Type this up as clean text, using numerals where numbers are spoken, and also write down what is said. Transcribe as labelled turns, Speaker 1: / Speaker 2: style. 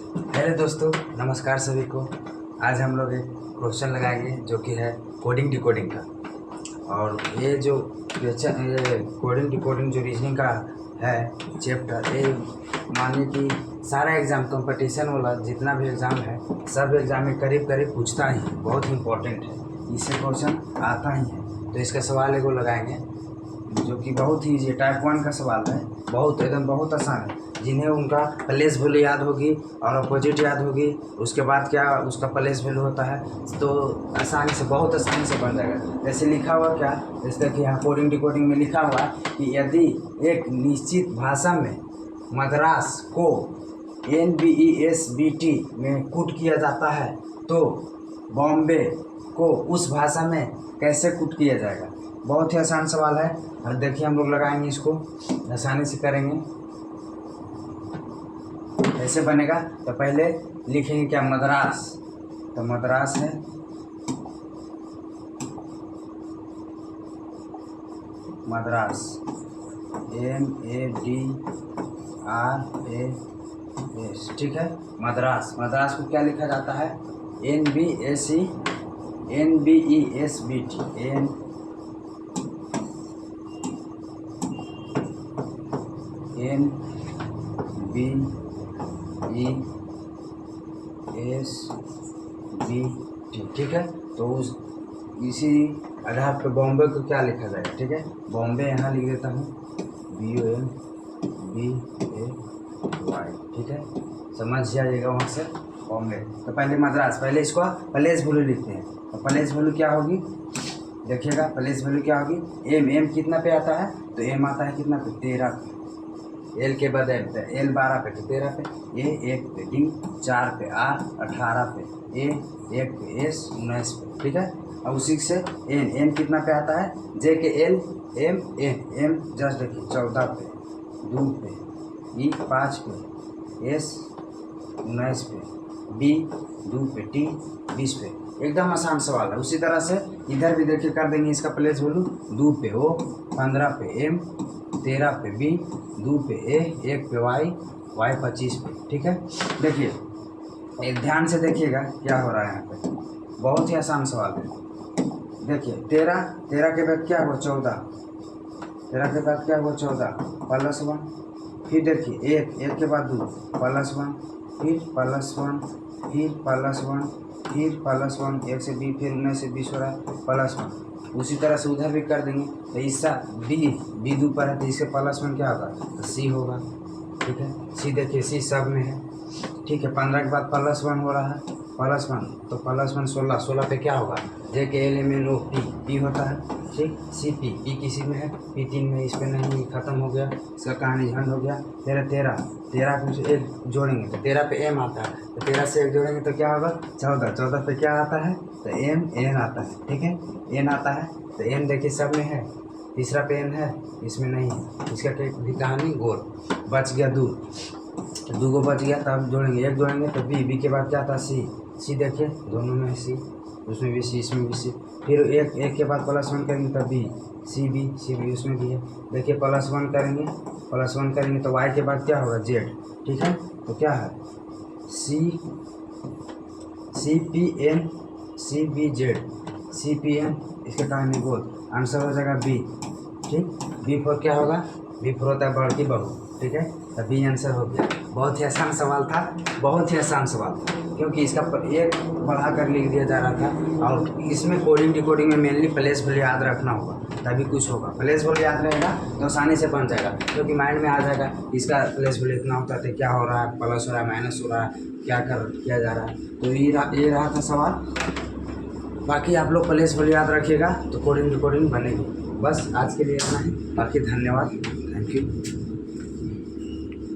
Speaker 1: Hello दोस्तों, नमस्कार सभी को। आज हम लोग एक क्वेश्चन लगाएंगे जो कि है कोडिंग डिकोडिंग का। और ये जो कोडिंग डिकोडिंग जो रीजनिंग का है चैप्टर, ये मानिए कि सारा एग्ज़ाम कंपटीशन वाला जितना भी एग्ज़ाम है सब एग्ज़ाम में करीब करीब पूछता ही है, बहुत ही इम्पोर्टेंट है, इससे क्वेश्चन आता ही है। तो इसका सवाल एगो लगाएंगे जो कि बहुत ही ईजी, टाइप 1 का सवाल है, बहुत एकदम बहुत आसान है। जिन्हें उनका प्लेस वैल्यू याद होगी और अपोजिट याद होगी, उसके बाद क्या उसका प्लेस वैल्यू होता है, तो आसानी से, बहुत आसानी से बन जाएगा। जैसे लिखा हुआ क्या, जैसे कि यहाँ कोडिंग डिकोडिंग में लिखा हुआ कि यदि एक निश्चित भाषा में मद्रास को NBESBT में कूट किया जाता है तो बॉम्बे को उस भाषा में कैसे कूट किया जाएगा। बहुत ही आसान सवाल है और देखिए हम लोग लगाएंगे, इसको आसानी से करेंगे। कैसे बनेगा, तो पहले लिखेंगे क्या, मद्रास, तो मद्रास है मद्रास MADRAS, ठीक है। मद्रास, मद्रास को क्या लिखा जाता है, NBESBT, NBESBT, ठीक है। तो उस इसी आधार पर बॉम्बे को क्या लिखा जाएगा, ठीक है। बॉम्बे यहाँ लिख देता हूँ BOMBAY, ठीक है, समझ जाइएगा वहाँ से बॉम्बे। तो पहले मद्रास, पहले इसको प्लेस वैल्यू लिखते हैं। तो प्लेस वैल्यू क्या होगी, देखिएगा प्लेस वैल्यू क्या होगी, एम कितना पे आता है, तो एम आता है कितना पे, 13 पे। एल के बाद एल पे, एल 12 पे तो 13 पे, ए 1 पे, डी 4 पे, आर 18 पे, ए 1 पे, एस 19 पे, ठीक है। अब उसी से एन कितना पे आता है, जे के एल एम जस्ट देखिए 14 पे, 2 पे, ई 5 पे, एस 19 पे, बी 2 पे, टी 20 पे। एकदम आसान सवाल है। उसी तरह से इधर भी देखिए कर देंगे इसका प्लेस वैल्यू, 2 पे ओ, 15 पे एम, 13 पे बी, 2 पे ए, 1 पे वाई 25 पे, ठीक है। देखिए एक ध्यान से देखिएगा क्या हो रहा है यहाँ पे, बहुत ही आसान सवाल है। देखिए 13 के बाद क्या हुआ, 14, 13 के बाद क्या हुआ, 14 +1, फिर देखिए 1 के बाद 2 +1, फिर +1, फिर +1, फिर +1, 1 से बी, फिर 19 से 20 हो रहा है +1। उसी तरह से उधर भी कर देंगे। तो इसका बी 2 पर है तो इसके +1 क्या होगा, तो सी होगा, ठीक है। सी देखिए सी सब में है, ठीक है। 15 के बाद +1 हो रहा है, +1 तो +1 16 पे क्या होगा, J K L M N O P होता है, ठीक। सी पी किसी में है, पी 3 में, इस पे नहीं, खत्म हो गया, इसका कहानी झंड हो गया। 13 को 1 जोड़ेंगे तो 13 पे एम आता है, तो 13 से 1 जोड़ेंगे तो क्या होगा, 14 पे क्या आता है, तो एन आता है, ठीक है, एन आता है। तो एन देखिए सब में है, तीसरा पे एन है, इसमें नहीं है, इसका भी कहानी गोल। बच गया 2 को बच गया, तब जोड़ेंगे, 1 जोड़ेंगे तो बी के बाद क्या था, सी देखिए दोनों में है सी, उसमें भी सी, इसमें भी सी। फिर एक के बाद +1 करेंगे तब बी, सी बी उसमें भी है। देखिए +1 करेंगे तो वाई के बाद क्या होगा, जेड, ठीक है। तो क्या है, CPN, इसके कहानी गोल, आंसर हो जाएगा बी, ठीक। B4 क्या होगा, B4 होता है बड़ की बहू, ठीक है। तो बी आंसर हो गया। बहुत ही आसान सवाल था, बहुत ही आसान सवाल था, क्योंकि इसका एक बढ़ा कर लिख दिया जा रहा था। और इसमें कोडिंग डिकोडिंग में मेनली प्लेस वैल्यू याद रखना होगा तभी कुछ होगा। प्लेस वैल्यू याद रहेगा तो आसानी से बन जाएगा, क्योंकि माइंड में आ जाएगा इसका प्लेस वैल्यू इतना होता है, क्या हो रहा है, प्लस हो रहा है, माइनस हो रहा है, क्या किया जा रहा है। तो ये रहा था सवाल। बाकी आप लोग प्लेस वैल्यू याद रखिएगा तो कोडिंग डिकोडिंग बनेगी। बस आज के लिए इतना ही, बाकी धन्यवाद, थैंक यू।